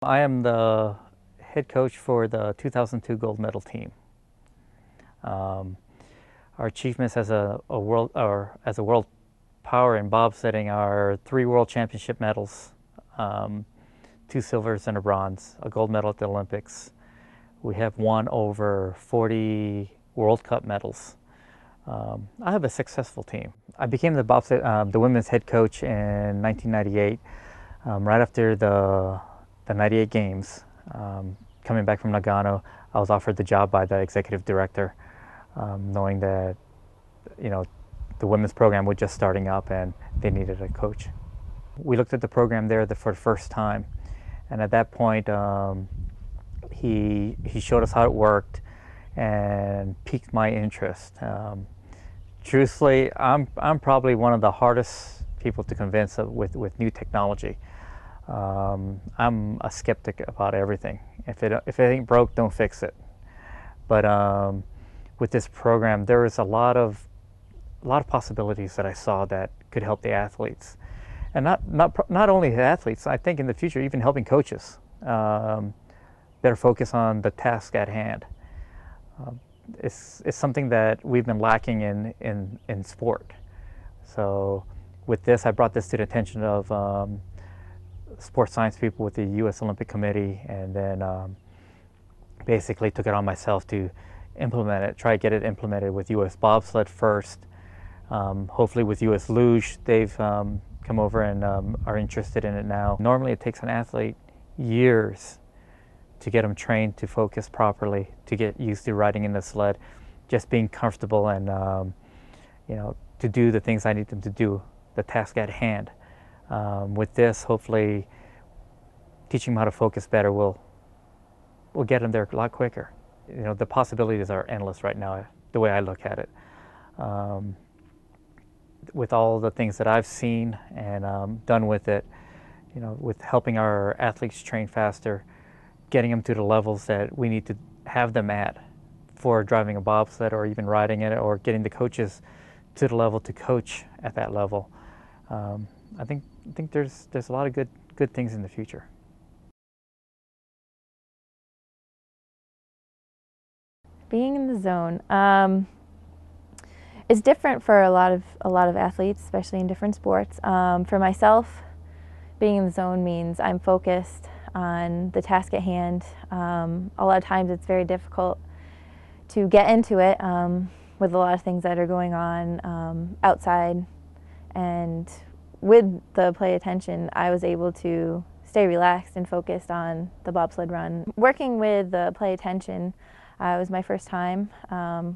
I am the head coach for the 2002 gold medal team. Um, our achievements as a world power in bobsledding are 3 world championship medals, um, 2 silvers and a bronze, a gold medal at the Olympics. We have won over 40 World Cup medals. I have a successful team. I became the women's head coach in 1998, right after the 98 games. Coming back from Nagano, I was offered the job by the executive director, knowing that, you know, the women's program was just starting up and they needed a coach. We looked at the program there for the first time, and at that point, he showed us how it worked and piqued my interest. Truthfully, I'm probably one of the hardest people to convince with new technology. I'm a skeptic about everything. If it ain't broke, don't fix it. But with this program, there is a lot of possibilities that I saw that could help the athletes, and not only the athletes. I think in the future, even helping coaches better focus on the task at hand. It's something that we've been lacking in sport. So with this, I brought this to the attention of sports science people with the U.S. Olympic Committee, and then basically took it on myself to implement it, try to get it implemented with U.S. Bobsled first. Hopefully with U.S. Luge, they've come over and are interested in it now. Normally it takes an athlete years to get them trained to focus properly, to get used to riding in the sled, just being comfortable and to do the things I need them to do, the task at hand. With this, hopefully teaching them how to focus better will get them there a lot quicker. You know, the possibilities are endless right now, the way I look at it. With all the things that I've seen and done with it, you know, with helping our athletes train faster, getting them to the levels that we need to have them at for driving a bobsled or even riding it, or getting the coaches to the level to coach at that level. I think there's a lot of good things in the future. Being in the zone is different for a lot of athletes, especially in different sports. For myself, being in the zone means I'm focused on the task at hand. A lot of times it's very difficult to get into it with a lot of things that are going on outside, and with the play attention, I was able to stay relaxed and focused on the bobsled run. Working with the play attention was my first time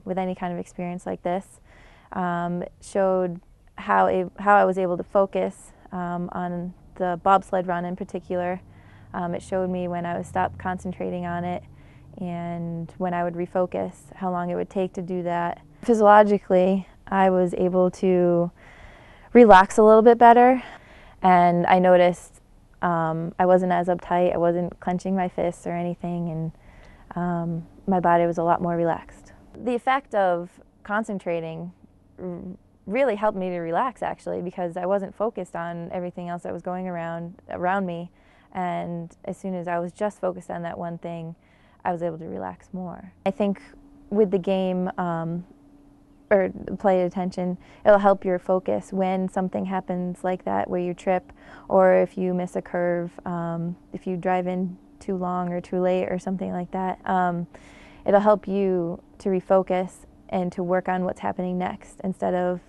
with any kind of experience like this. It showed how I was able to focus on the bobsled run in particular. It showed me when I would stop concentrating on it and when I would refocus, how long it would take to do that. Physiologically, I was able to relax a little bit better, and I noticed I wasn't as uptight, I wasn't clenching my fists or anything, and my body was a lot more relaxed. The effect of concentrating really helped me to relax, actually, because I wasn't focused on everything else that was going around me, and as soon as I was just focused on that one thing, I was able to relax more. I think with the game or play attention, it'll help your focus when something happens like that, where you trip, or if you miss a curve, if you drive in too long or too late or something like that. It'll help you to refocus and to work on what's happening next, instead of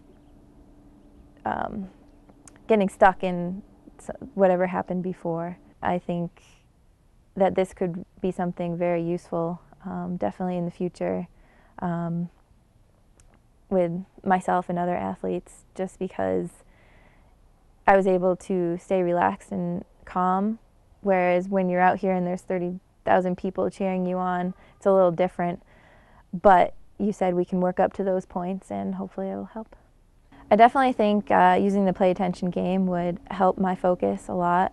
getting stuck in whatever happened before. I think that this could be something very useful, definitely in the future, with myself and other athletes, just because I was able to stay relaxed and calm, whereas when you're out here and there's 30,000 people cheering you on, it's a little different. But you said we can work up to those points, and hopefully it'll help. I definitely think using the play attention game would help my focus a lot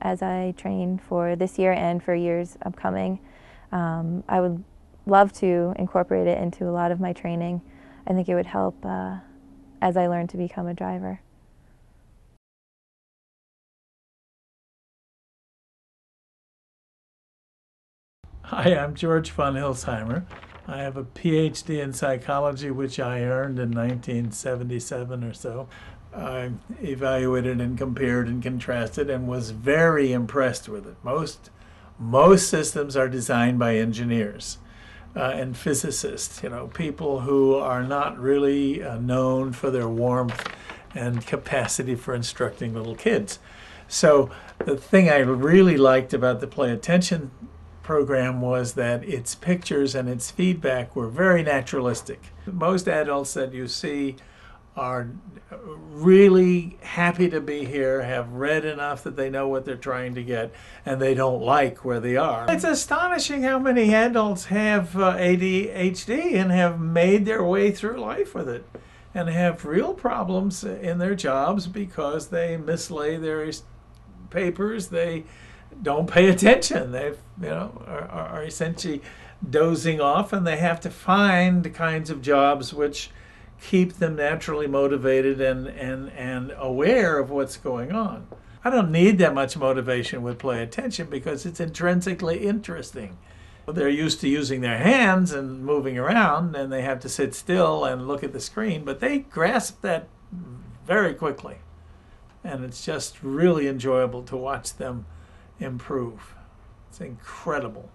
as I train for this year and for years upcoming. I would love to incorporate it into a lot of my training. I think it would help as I learn to become a driver. Hi, I'm George von Hilsheimer. I have a PhD in psychology, which I earned in 1977 or so. I evaluated and compared and contrasted and was very impressed with it. Most systems are designed by engineers and physicists, people who are not really known for their warmth and capacity for instructing little kids. So the thing I really liked about the Play Attention program was that its pictures and its feedback were very naturalistic. Most adults that you see are really happy to be here, have read enough that they know what they're trying to get, and they don't like where they are. It's astonishing how many adults have ADHD and have made their way through life with it and have real problems in their jobs because they mislay their papers, they don't pay attention, they are essentially dozing off, and they have to find the kinds of jobs which keep them naturally motivated and aware of what's going on. I don't need that much motivation with Play Attention because it's intrinsically interesting. They're used to using their hands and moving around, and they have to sit still and look at the screen, but they grasp that very quickly. And it's just really enjoyable to watch them improve. It's incredible.